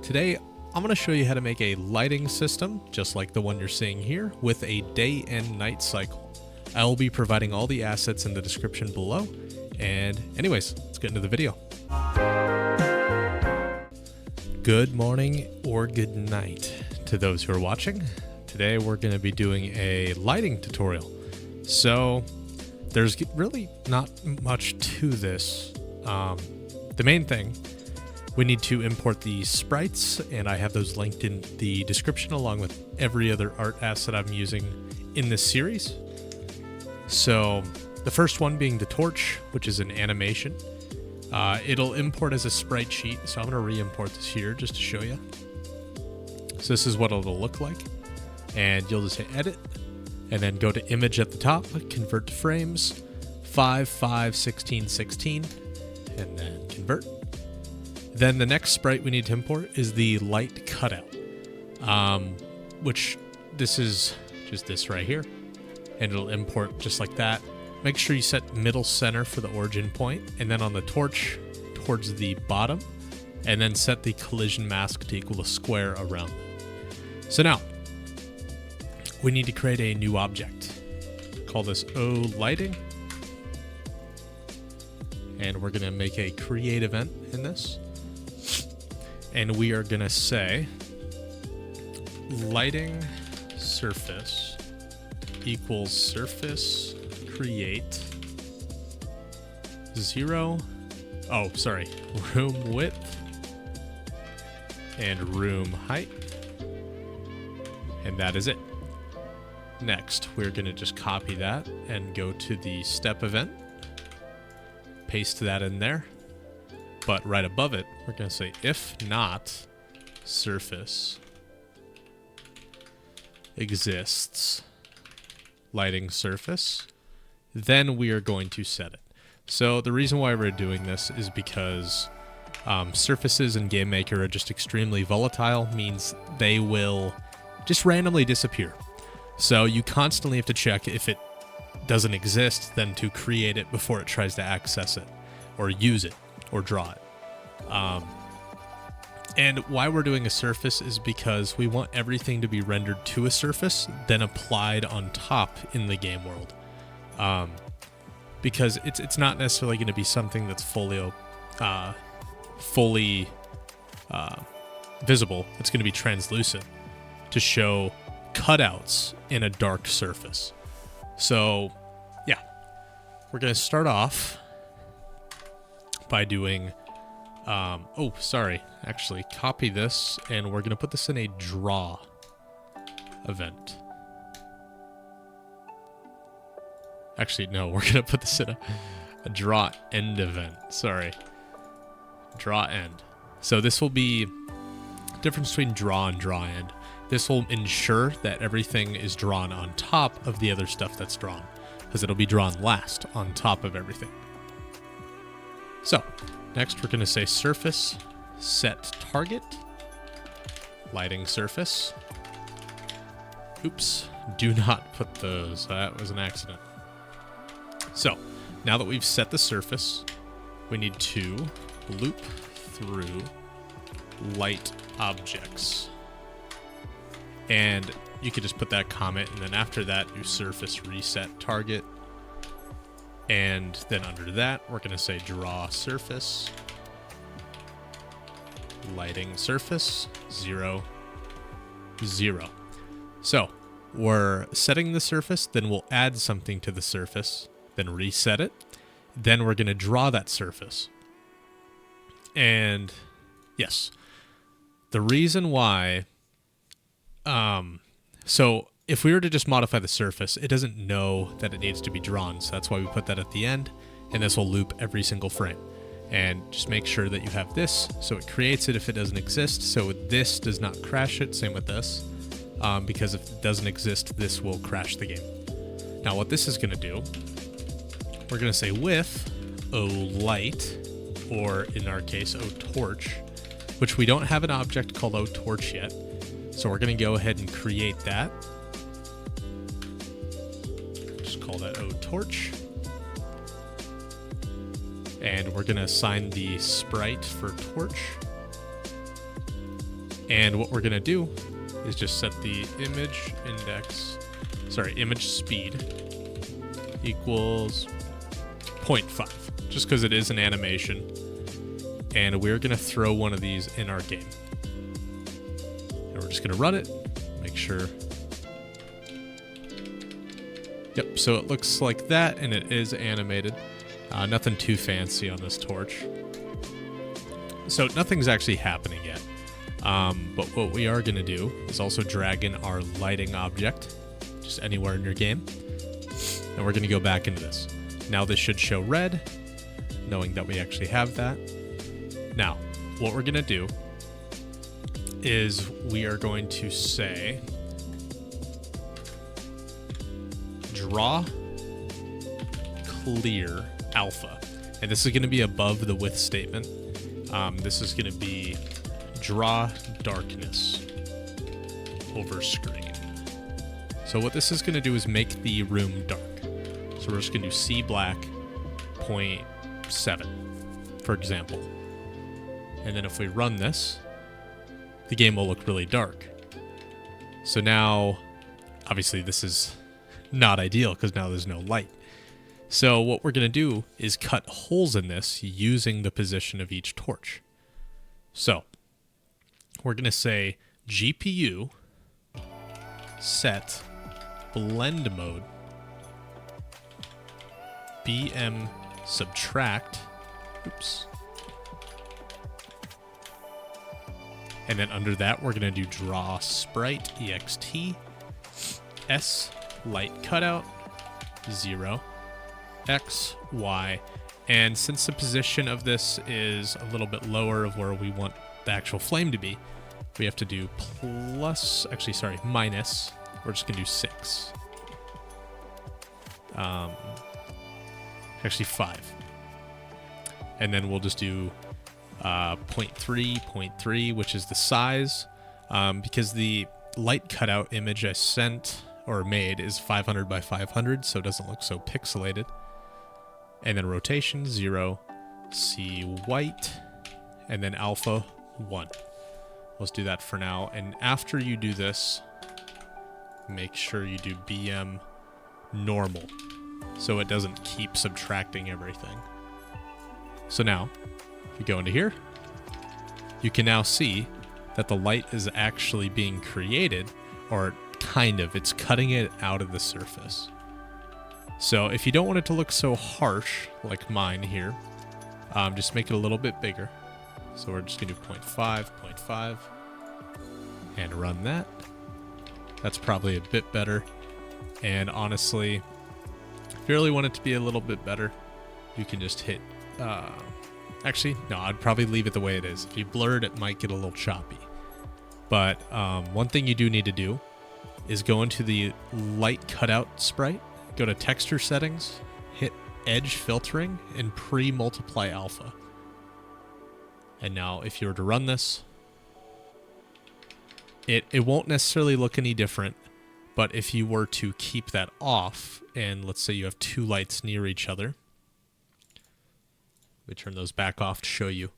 Today, I'm going to show you how to make a lighting system, just like the one you're seeing here, with a day and night cycle. I will be providing all the assets in the description below. And anyways, let's get into the video. Good morning or good night to those who are watching. Today, we're going to be doing a lighting tutorial. So there's really not much to this. The main thing, we need to import the sprites, and I have those linked in the description along with every other art asset I'm using in this series. So the first one being the torch, which is an animation. It'll import as a sprite sheet, so I'm going to re-import this here just to show you. So this is what it'll look like, and you'll just hit edit, and then go to image at the top, convert to frames, 5, 5, 16, 16, and then convert. Then the next sprite we need to import is the light cutout, which this is just this right here, and it'll import just like that. Make sure you set middle center for the origin point, and then on the torch towards the bottom, and then set the collision mask to equal a square around it. So now, we need to create a new object. Call this O lighting, and we're gonna make a create event in this. And we are gonna say lighting surface equals surface create 0. Oh, sorry, room width and room height. And that is it. Next, we're gonna just copy that and go to the step event, paste that in there. But right above it, we're going to say if not surface exists lighting surface, then we are going to set it. So the reason why we're doing this is because surfaces in GameMaker are just extremely volatile, means they will just randomly disappear. So you constantly have to check if it doesn't exist, then to create it before it tries to access it or use it or draw it. And why we're doing a surface is because we want everything to be rendered to a surface, then applied on top in the game world. Because it's not necessarily going to be something that's fully visible. It's going to be translucent to show cutouts in a dark surface. So yeah, we're going to start off by doing actually copy this, and we're going to put this in a draw event. Actually, no, we're going to put this in a draw end event. Sorry. Draw end. So this will be difference between draw and draw end. This will ensure that everything is drawn on top of the other stuff that's drawn, because it'll be drawn last on top of everything. So next, we're going to say surface set target lighting surface. Oops, do not put those. That was an accident. So now that we've set the surface, we need to loop through light objects. And you could just put that comment, and then after that, do surface reset target. And then under that, we're going to say draw surface, lighting surface, 0, 0. So we're setting the surface, then we'll add something to the surface, then reset it. Then we're going to draw that surface. And yes, the reason why, so if we were to just modify the surface, it doesn't know that it needs to be drawn. So that's why we put that at the end, and this will loop every single frame. And just make sure that you have this, so it creates it if it doesn't exist. So this does not crash it, same with this, because if it doesn't exist, this will crash the game. Now what this is gonna do, we're gonna say with O light, or in our case, O torch, which we don't have an object called O torch yet. So we're gonna go ahead and create that. Call that O torch. And we're going to assign the sprite for torch. And what we're going to do is just set the image speed equals 0.5, just because it is an animation. And we're going to throw one of these in our game. And we're just going to run it, make sure. Yep, so it looks like that, and it is animated. Nothing too fancy on this torch. So nothing's actually happening yet. But what we are going to do is also drag in our lighting object, just anywhere in your game. And we're going to go back into this. Now this should show red, knowing that we actually have that. Now, what we're going to do is we are going to say draw clear alpha. And this is going to be above the with statement. This is going to be draw darkness over screen. So what this is going to do is make the room dark. So we're just going to do C black 0.7, for example. And then if we run this, the game will look really dark. So now, obviously this is not ideal because now there's no light. So what we're going to do is cut holes in this using the position of each torch. So we're going to say GPU set blend mode BM subtract. Oops. And then under that, we're going to do draw sprite ext s light cutout 0 x y. And since the position of this is a little bit lower of where we want the actual flame to be, we have to do minus. We're just going to do 6. Actually 5. And then we'll just do 0.3, which is the size, because the light cutout image I sent or made is 500 by 500, so it doesn't look so pixelated. And then rotation 0, C white, and then alpha 1. Let's do that for now. And after you do this, make sure you do BM normal, so it doesn't keep subtracting everything. So now, if you go into here, you can now see that the light is actually being created, or kind of, it's cutting it out of the surface. So if you don't want it to look so harsh, like mine here, just make it a little bit bigger. So we're just gonna do 0.5, and run that. That's probably a bit better. And honestly, if you really want it to be a little bit better, you can just hit, actually, no, I'd probably leave it the way it is. If you blur it, it might get a little choppy. But one thing you do need to do is go into the light cutout sprite, go to texture settings, hit edge filtering, and pre-multiply alpha. And now if you were to run this, it won't necessarily look any different, but if you were to keep that off, and let's say you have two lights near each other, let me turn those back off to show you.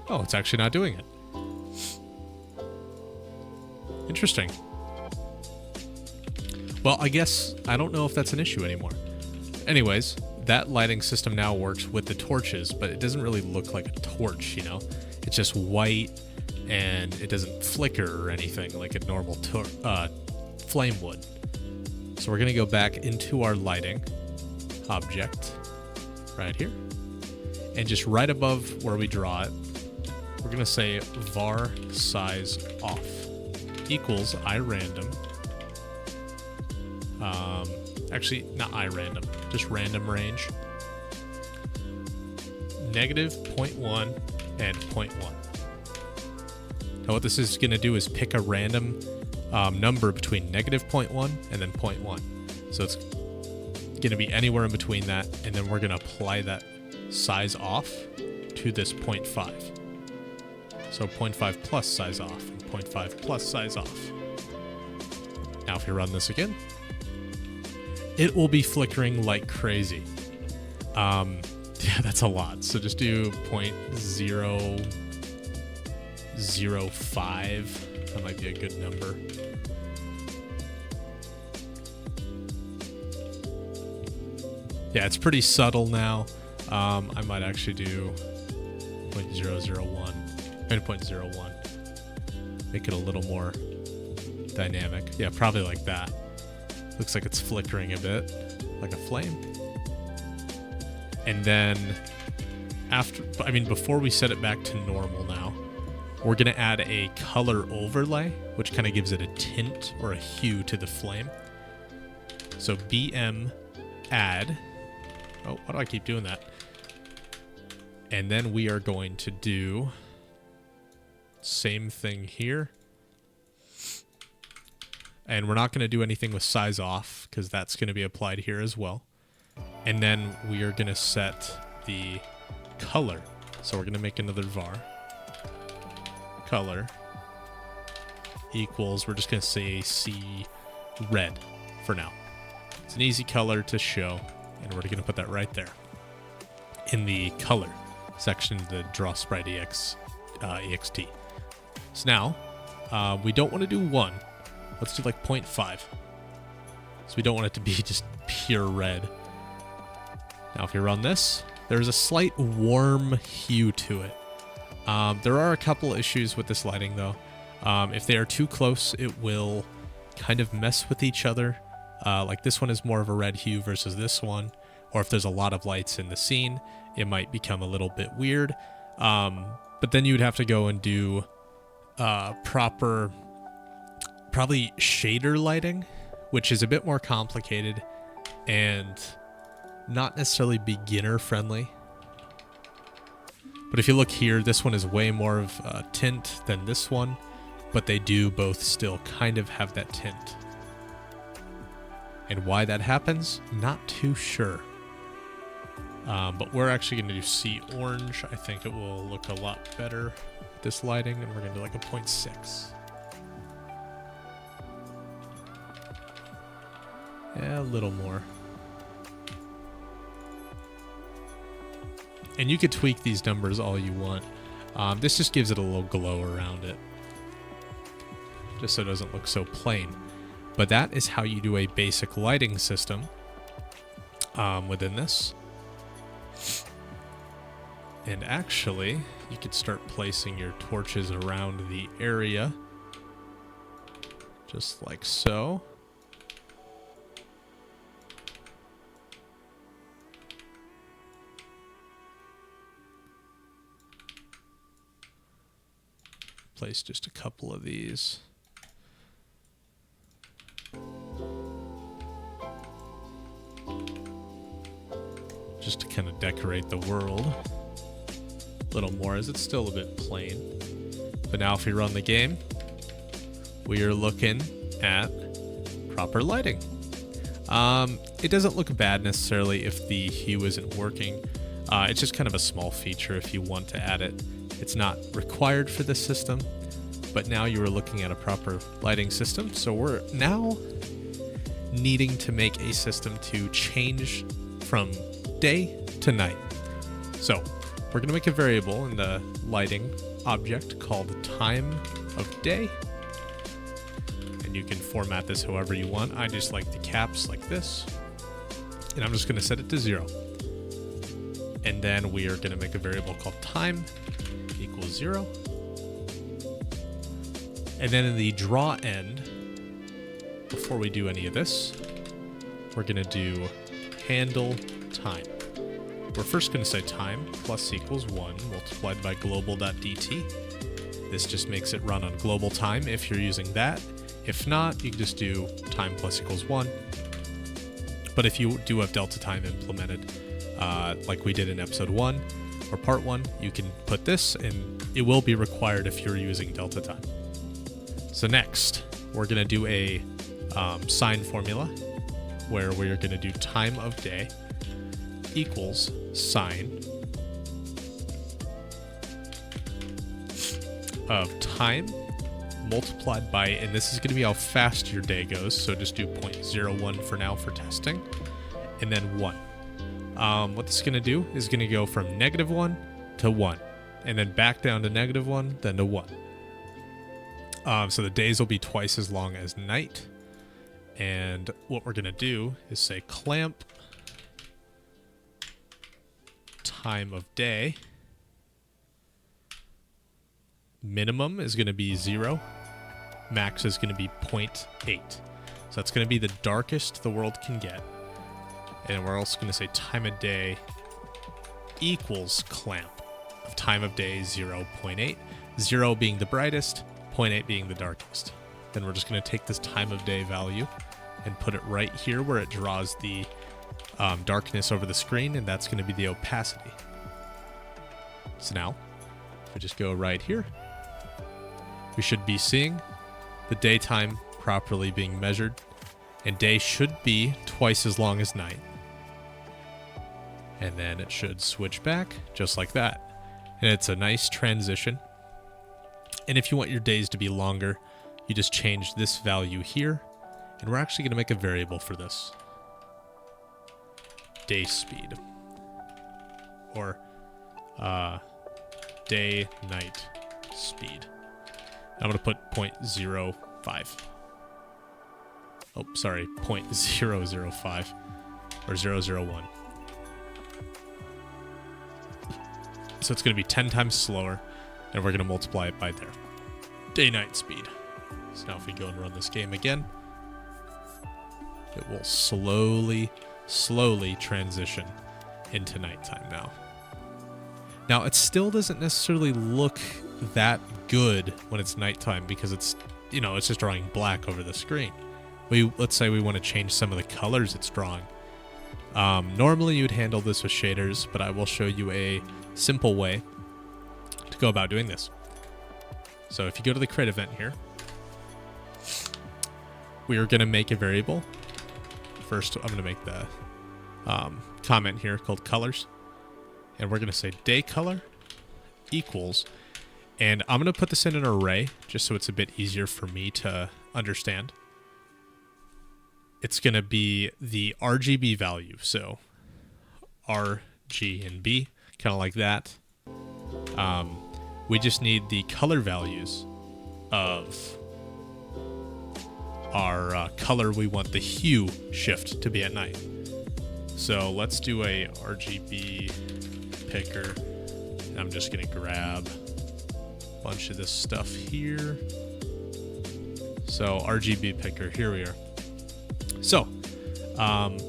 Oh, it's actually not doing it. Interesting. Well, I guess I don't know if that's an issue anymore. Anyways, that lighting system now works with the torches, but it doesn't really look like a torch, you know? It's just white, and it doesn't flicker or anything like a normal flame would. So we're going to go back into our lighting object right here, and just right above where we draw it, we're going to say var size off equals irandom. Actually, not irandom, just random range. -0.1 and 0.1. Now what this is going to do is pick a random number between -0.1 and then 0.1. So it's going to be anywhere in between that, and then we're going to apply that size off to this 0.5. So 0.5 plus size off, and 0.5 plus size off. Now if you run this again, it will be flickering like crazy. Yeah, that's a lot. So just do 0.0, 0.05. That might be a good number. Yeah, it's pretty subtle now. I might actually do 0.001 and 0.01. Make it a little more dynamic. Yeah, probably like that. Looks like it's flickering a bit, like a flame. And then before we set it back to normal now, we're gonna add a color overlay, which kind of gives it a tint or a hue to the flame. So BM add. Oh, why do I keep doing that? And then we are going to do same thing here. And we're not going to do anything with size off because that's going to be applied here as well. And then we are going to set the color. So we're going to make another var. Color equals, we're just going to say C red for now. It's an easy color to show. And we're going to put that right there in the color section of the Draw Sprite ext. So now we don't want to do 1. Let's do like 0.5. So we don't want it to be just pure red. Now if you run this, there's a slight warm hue to it. There are a couple issues with this lighting though. If they are too close, it will kind of mess with each other. Like this one is more of a red hue versus this one. Or if there's a lot of lights in the scene, it might become a little bit weird. But then you would have to go and do proper, probably shader lighting, which is a bit more complicated and not necessarily beginner friendly. But if you look here, this one is way more of a tint than this one, but they do both still kind of have that tint. And why that happens, not too sure. But we're actually going to do sea orange. I think it will look a lot better with this lighting, and we're going to do like a 0.6. Yeah, a little more. And you could tweak these numbers all you want. This just gives it a little glow around it, just so it doesn't look so plain. But that is how you do a basic lighting system within this. And actually, you could start placing your torches around the area, just like so. Place just a couple of these. Just to kind of decorate the world a little more, as it's still a bit plain. But now if we run the game, we are looking at proper lighting. It doesn't look bad necessarily if the hue isn't working. It's just kind of a small feature if you want to add it. It's not required for this system, but now you are looking at a proper lighting system. So we're now needing to make a system to change from day to night. So we're going to make a variable in the lighting object called time of day. And you can format this however you want. I just like the caps like this. And I'm just going to set it to 0. And then we are going to make a variable called time equals 0. And then in the draw end, before we do any of this, we're going to do handle time. We're first going to say time plus equals 1 multiplied by global.dt. This just makes it run on global time if you're using that. If not, you can just do time plus equals 1. But if you do have delta time implemented, like we did in episode 1 or part 1, you can put this, and it will be required if you're using delta time. So next, we're going to do a sine formula where we're going to do time of day equals sine of time multiplied by, and this is going to be how fast your day goes, so just do 0.01 for now for testing, and then 1. What this is going to do is going to go from -1 to 1, and then back down to -1, then to 1. So the days will be twice as long as night. And what we're going to do is say clamp time of day. Minimum is going to be 0. Max is going to be 0.8. So that's going to be the darkest the world can get. And we're also going to say time of day equals clamp of time of day 0.8. 0 being the brightest, 0.8 being the darkest. Then we're just going to take this time of day value and put it right here where it draws the darkness over the screen, and that's going to be the opacity. So now, if we just go right here, we should be seeing the daytime properly being measured, and day should be twice as long as night. And then it should switch back just like that. And it's a nice transition. And if you want your days to be longer, you just change this value here, and we're actually going to make a variable for this. Day speed. Or day-night speed. I'm going to put 0.05. Oh, sorry, 0.005 or 001. So it's going to be 10 times slower, and we're going to multiply it by there. Day-night speed. So now if we go and run this game again, it will slowly transition into nighttime now. Now, it still doesn't necessarily look that good when it's nighttime because it's, you know, it's just drawing black over the screen. Let's say we want to change some of the colors it's drawing. Normally you'd handle this with shaders, but I will show you a simple way to go about doing this. So if you go to the create event here, we are going to make a variable. First, I'm going to make the comment here called colors. And we're going to say day color equals, and I'm going to put this in an array just so it's a bit easier for me to understand. It's going to be the RGB value. So R, G, and B, kind of like that. We just need the color values of our color we want the hue shift to be at night. So let's do a RGB picker. I'm just going to grab a bunch of this stuff here. So RGB picker, here we are. So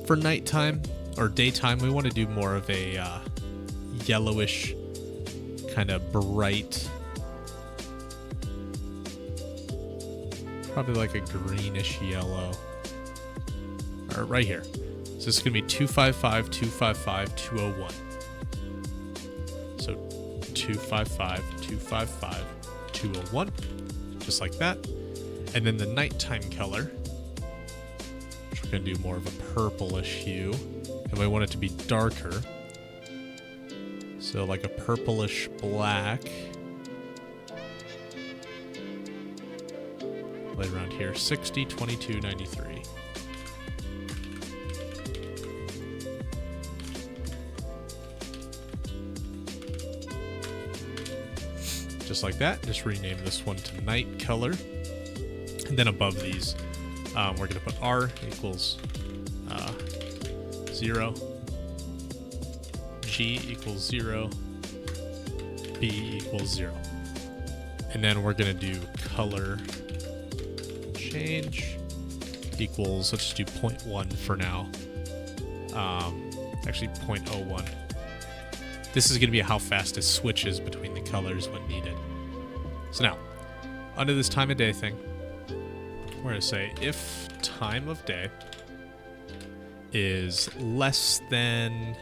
for nighttime or daytime, we want to do more of a yellowish kind of bright, probably like a greenish yellow. All right, right here. So this is going to be 255, 255, 201. So 255, 255, 201, just like that. And then the nighttime color, which we're going to do more of a purplish hue, and we want it to be darker. So like a purplish black. Right around here, 60, 22, 93. Just like that. Just rename this one to night color. And then above these, we're going to put R equals 0. G equals 0. B equals 0. And then we're going to do color change equals, let's do 0.1 for now. Actually 0.01. This is going to be how fast it switches between the colors when needed. So now, under this time of day thing, we're going to say if time of day is less than...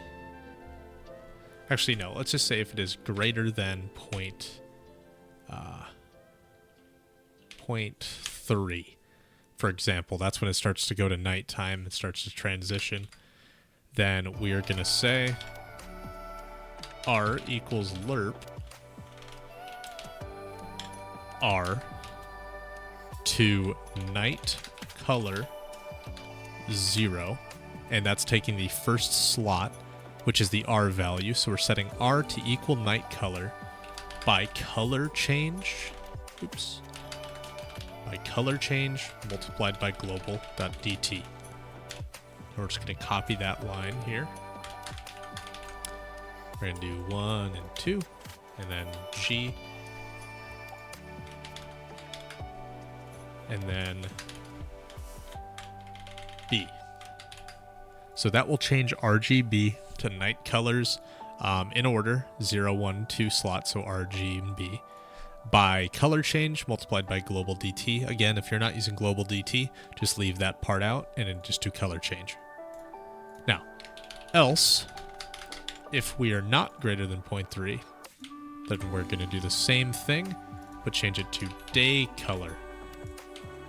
Actually, no, let's just say if it is greater than 0.3. For example, that's when it starts to go to nighttime, it starts to transition. Then we are going to say R equals lerp R to night color 0, and that's taking the first slot, which is the R value. So we're setting R to equal night color by color change. Oops. by color change multiplied by global.dt. We're just going to copy that line here. We're going to do 1 and 2, and then G, and then B. So that will change RGB to night colors in order, 0, 1, 2 slots, so RG and B, by color change multiplied by global DT. Again, if you're not using global DT, just leave that part out and then just do color change. Now, else, if we are not greater than 0.3, then we're going to do the same thing, but change it to day color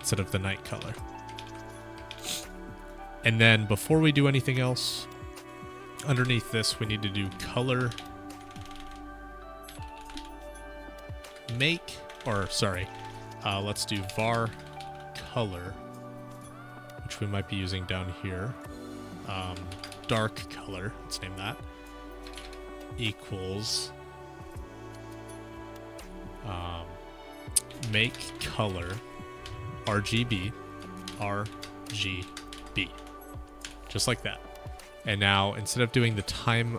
instead of the night color. And then before we do anything else, underneath this, we need to do color make, or sorry, let's do var color, which we might be using down here. Dark color, let's name that, equals make color RGB, RGB. Just like that. And now instead of doing the time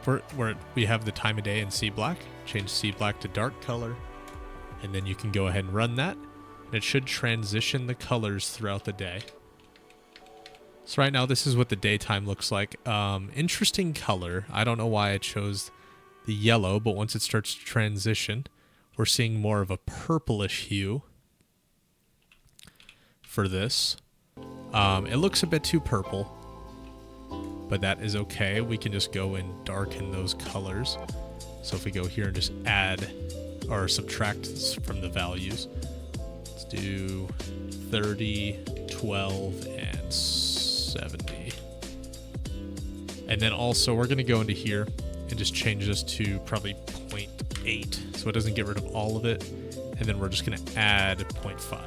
where we have the time of day in C black, change C black to dark color, and then you can go ahead and run that, and it should transition the colors throughout the day. So right now this is what the daytime looks like. Interesting color. I don't know why it chose the yellow, but once it starts to transition, we're seeing more of a purplish hue for this. It looks a bit too purple, but that is okay. We can just go and darken those colors. So if we go here and just add or subtract from the values, let's do 30, 12, and 70. And then also we're going to go into here and just change this to probably 0.8 so it doesn't get rid of all of it. And then we're just going to add 0.5.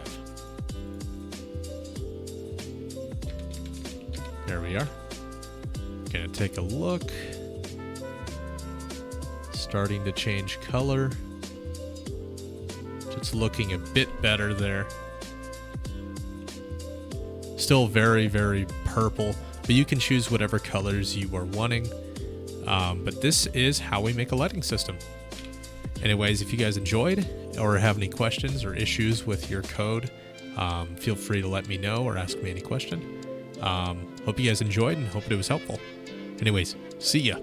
There we are. Gonna take a look. Starting to change color. It's looking a bit better there. Still very, very purple, but you can choose whatever colors you are wanting. But this is how we make a lighting system. Anyways, if you guys enjoyed or have any questions or issues with your code, feel free to let me know or ask me any question. Hope you guys enjoyed and hope it was helpful. Anyways, see ya.